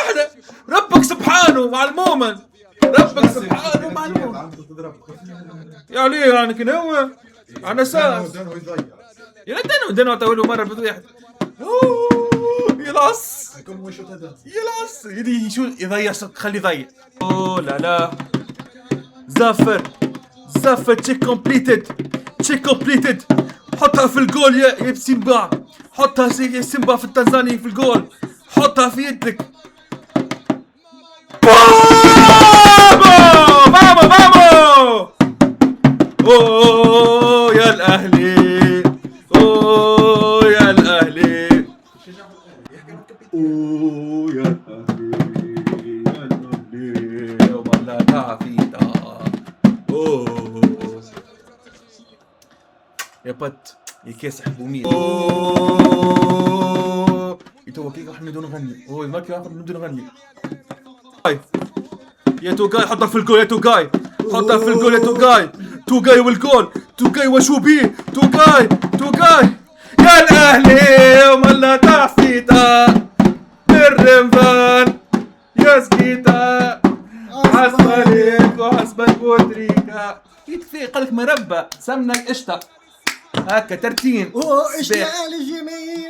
احنا ربك سبحانه مع المؤمن، ربك سبحانه مع المؤمن. يا علي يعني كان هو على اساس يا دنو تقولوا مره بضيح يلاص يلاص يدي شو يضيع خلي يضيع. اوه لا لا زافر زافر تشيك كومبليتد تشيك كومبليتد. حطها في الجول يا سيمبا، حطها يا سيمبا في التنزاني في الجول، حطها في يدك. بابا بابا اوه يا الاهلي، اوه يا الاهلي، اوه يا الاهلي يا الاهلي يوم لا تعفيتا. اوه يا بت يا كاسح بومين. اوه يتوكيك احنا بدون نغني. اوه ما كان بدون نغني. يا توجاي حطها في الجول، يا توجاي حطها في الجول، يا توجاي توجاي والجول، توجاي وشو بيه، توجاي توجاي يا الاهلي يوم لا تعفيتا بالرمضان يا سكيتا حسب عليك وحسب بوتريكا يكفي قالك مربى سمنك قشطه هكا ترتين. اوه اشتغل الجميل.